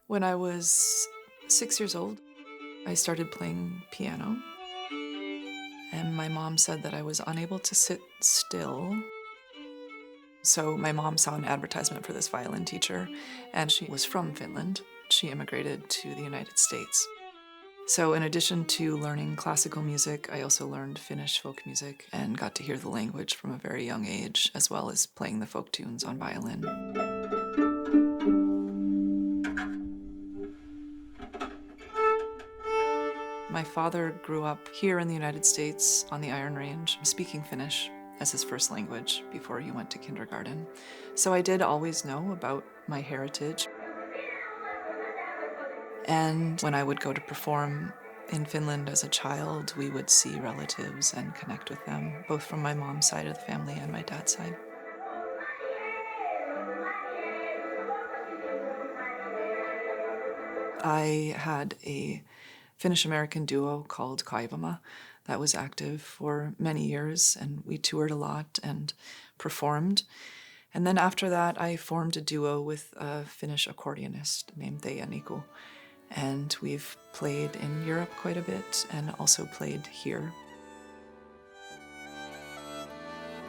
When I was 6 years old, I started playing piano, and my mom said that I was unable to sit still. So my mom saw an advertisement for this violin teacher, and she was from Finland. She immigrated to the United States. So in addition to learning classical music, I also learned Finnish folk music and got to hear the language from a very young age, as well as playing the folk tunes on violin. My father grew up here in the United States on the Iron Range, speaking Finnish as his first language before he went to kindergarten. So I did always know about my heritage. And when I would go to perform in Finland as a child, we would see relatives and connect with them, both from my mom's side of the family and my dad's side. I had a Finnish-American duo called Kaivama that was active for many years, and we toured a lot and performed. And then after that, I formed a duo with a Finnish accordionist named Teija Niku, and we've played in Europe quite a bit and also played here.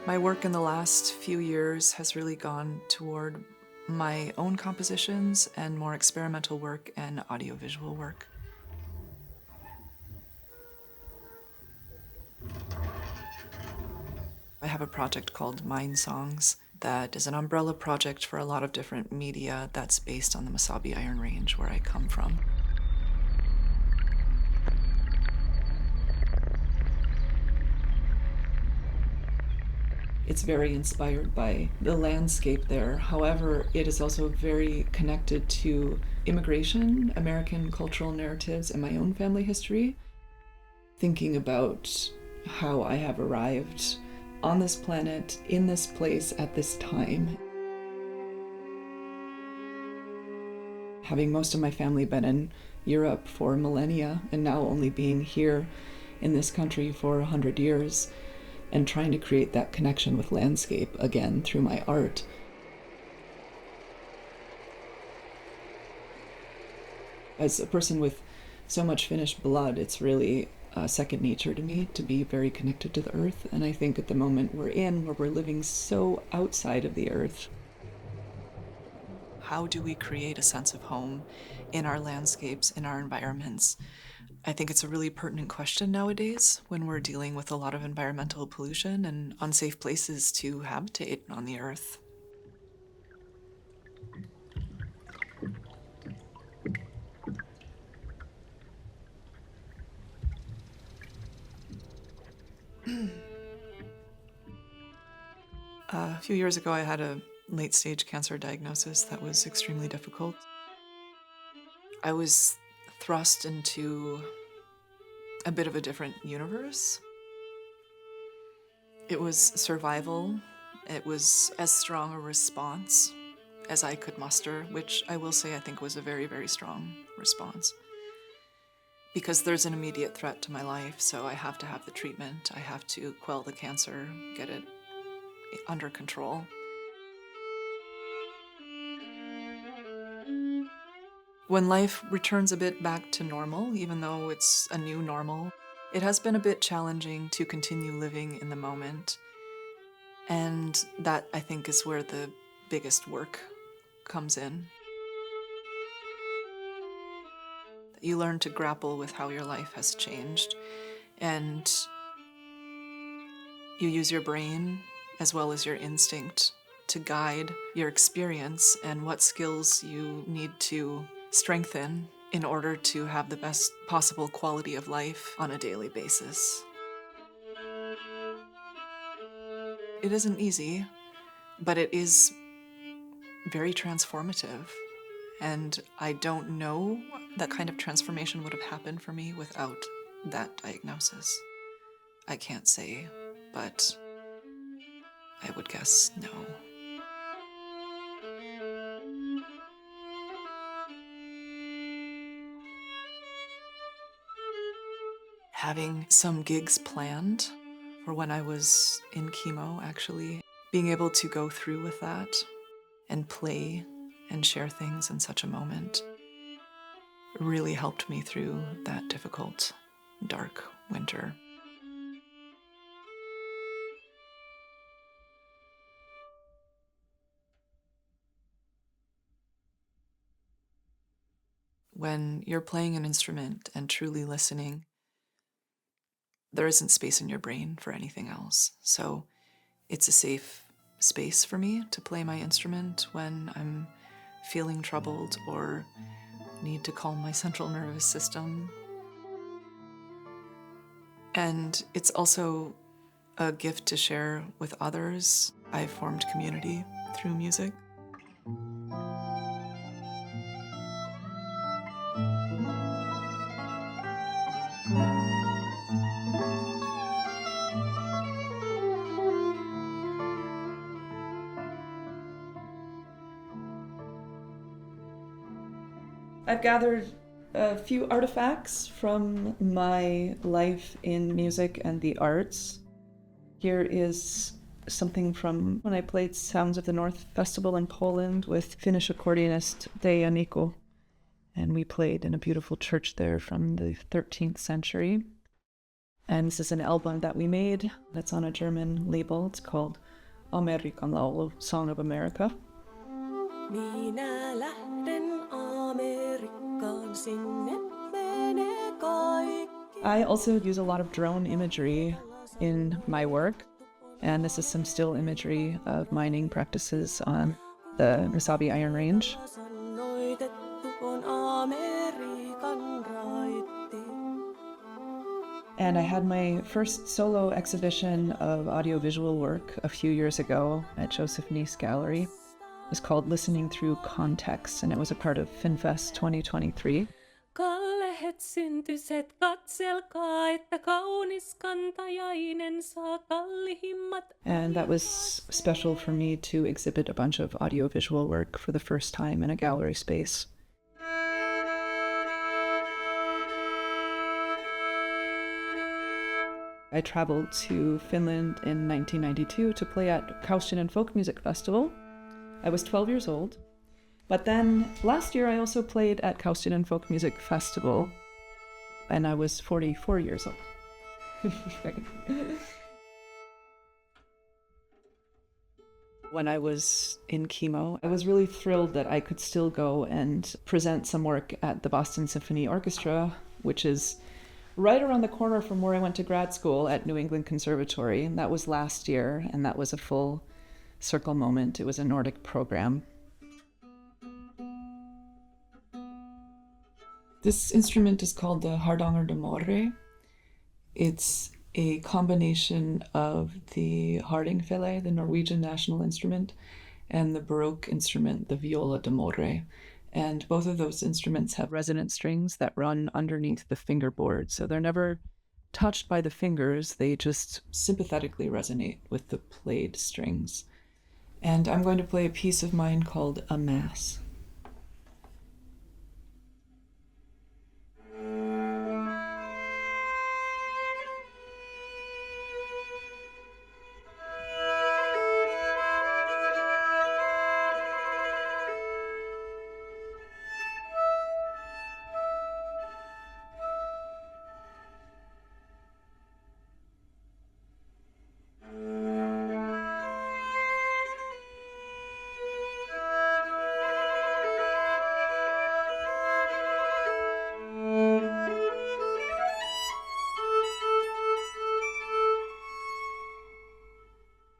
My work in the last few years has really gone toward my own compositions and more experimental work and audiovisual work. I have a project called Mind Songs that is an umbrella project for a lot of different media that's based on the Mesabi Iron Range, where I come from. It's very inspired by the landscape there. However, it is also very connected to immigration, American cultural narratives, and my own family history. Thinking about how I have arrived on this planet, in this place, at this time. Having most of my family been in Europe for millennia, and now only being here in this country for 100 years, and trying to create that connection with landscape again through my art. As a person with so much Finnish blood, it's really second nature to me to be very connected to the earth. And I think at the moment we're in, where we're living so outside of the earth, how do we create a sense of home in our landscapes, in our environments? I think it's a really pertinent question nowadays when we're dealing with a lot of environmental pollution and unsafe places to habitate on the earth. A few years ago, I had a late-stage cancer diagnosis that was extremely difficult. I was thrust into a bit of a different universe. It was survival. It was as strong a response as I could muster, which I will say I think was a very, very strong response. Because there's an immediate threat to my life, so I have to have the treatment. I have to quell the cancer, get it under control. When life returns a bit back to normal, even though it's a new normal, it has been a bit challenging to continue living in the moment. And that, I think, is where the biggest work comes in. You learn to grapple with how your life has changed, and you use your brain as well as your instinct to guide your experience and what skills you need to strengthen in order to have the best possible quality of life on a daily basis. It isn't easy, but it is very transformative. And I don't know that kind of transformation would have happened for me without that diagnosis. I can't say, but I would guess no. having some gigs planned for when I was in chemo, actually. Being able to go through with that and play and share things in such a moment really helped me through that difficult, dark winter. When you're playing an instrument and truly listening, there isn't space in your brain for anything else. So it's a safe space for me to play my instrument when I'm feeling troubled or need to calm my central nervous system. And it's also a gift to share with others. I formed community through music. I've gathered a few artifacts from my life in music and the arts. Here is something from when I played Sounds of the North Festival in Poland with Finnish accordionist Teija Niku. And we played in a beautiful church there from the 13th century. And this is an album that we made that's on a German label. It's called Amerikan Laulu, Song of America. Minä lähden Amerikkaan, sinne menee kaikki. I also use a lot of drone imagery in my work, and this is some still imagery of mining practices on the Mesabi Iron Range. And I had my first solo exhibition of audiovisual work a few years ago at Joseph Nice Gallery. It was called Listening Through Context, and it was a part of FinFest 2023. Kallehet syntyset, katselkaa, että kaunis kantajainen saa kallihimmat. And that was special for me to exhibit a bunch of audiovisual work for the first time in a gallery space. I traveled to Finland in 1992 to play at Kaivama Folk Music Festival. I was 12 years old. But then last year I also played at Kaivama Folk Music Festival, and I was 44 years old. When I was in chemo, I was really thrilled that I could still go and present some work at the Boston Symphony Orchestra, which is right around the corner from where I went to grad school at New England Conservatory. And that was last year, and that was a full circle moment. It was a Nordic program. This instrument is called the Hardanger d'Amore. It's a combination of the hardingfele, the Norwegian national instrument, and the Baroque instrument, the viola d'amore. And both of those instruments have resonant strings that run underneath the fingerboard. So they're never touched by the fingers, they just sympathetically resonate with the played strings. And I'm going to play a piece of mine called A Mass.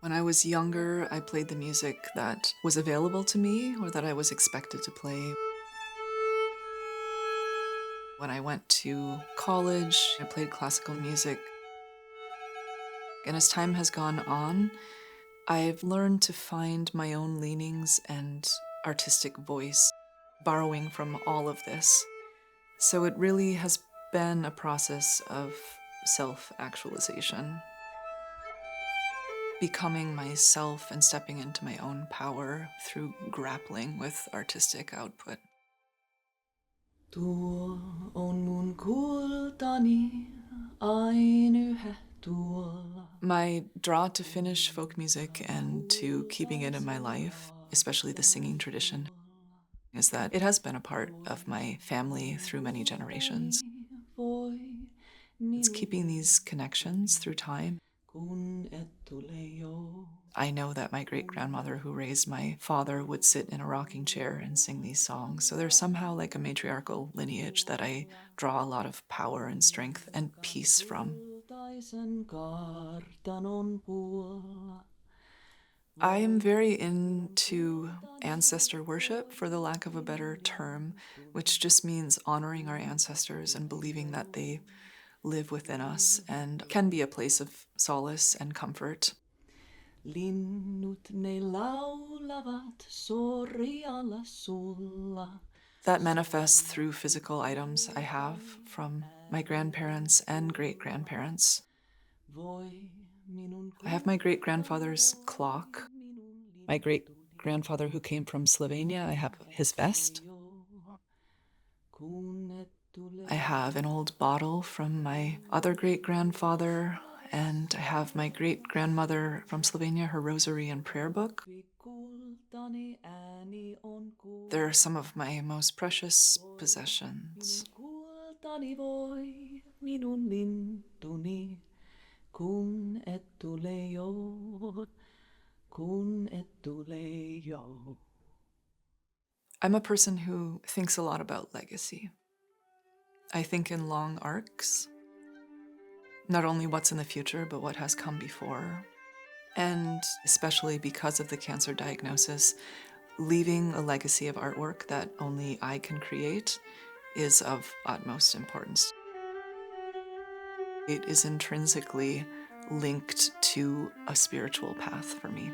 When I was younger, I played the music that was available to me or that I was expected to play. When I went to college, I played classical music. And as time has gone on, I've learned to find my own leanings and artistic voice, borrowing from all of this. So it really has been a process of self-actualization. Becoming myself and stepping into my own power through grappling with artistic output. Tuo on mun kultani, My draw to Finnish folk music and to keeping it in my life, especially the singing tradition, is that it has been a part of my family through many generations. It's keeping these connections through time. I know that my great-grandmother who raised my father would sit in a rocking chair and sing these songs. So there's somehow like a matriarchal lineage that I draw a lot of power and strength and peace from. I am very into ancestor worship, for the lack of a better term, which just means honoring our ancestors and believing that they live within us and can be a place of solace and comfort. Linnut ne laulavat sorjalla sulla. That manifests through physical items I have from my grandparents and great-grandparents. I have my great-grandfather's clock. My great-grandfather who came from Slovenia, I have his vest. I have an old bottle from my other great-grandfather, and I have my great-grandmother from Slovenia, her rosary and prayer book. They're some of my most precious possessions. I'm a person who thinks a lot about legacy. I think in long arcs, not only what's in the future, but what has come before. And especially because of the cancer diagnosis, leaving a legacy of artwork that only I can create is of utmost importance. It is intrinsically linked to a spiritual path for me.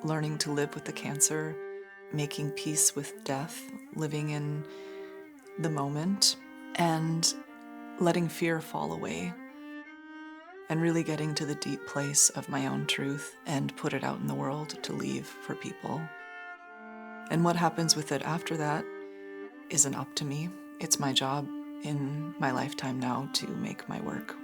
Learning to live with the cancer, making peace with death, living in the moment, and letting fear fall away, and really getting to the deep place of my own truth and put it out in the world to leave for people. And what happens with it after that isn't up to me. It's my job in my lifetime now to make my work.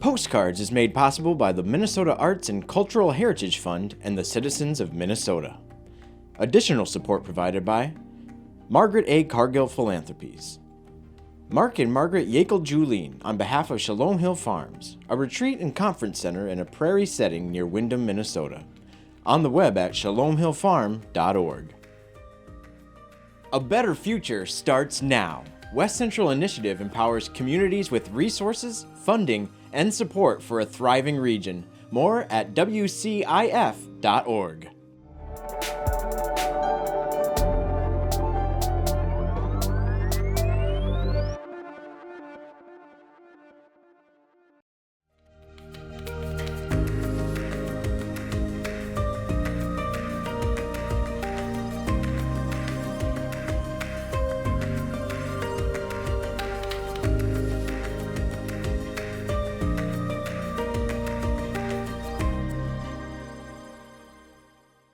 Postcards is made possible by the Minnesota Arts and Cultural Heritage Fund and the citizens of Minnesota. Additional support provided by Margaret A. Cargill Philanthropies, Mark and Margaret Yakel-Julien on behalf of Shalom Hill Farms, a retreat and conference center in a prairie setting near Windham, Minnesota. On the web at shalomhillfarm.org. A better future starts now. West Central Initiative empowers communities with resources, funding, and support for a thriving region. More at wcif.org.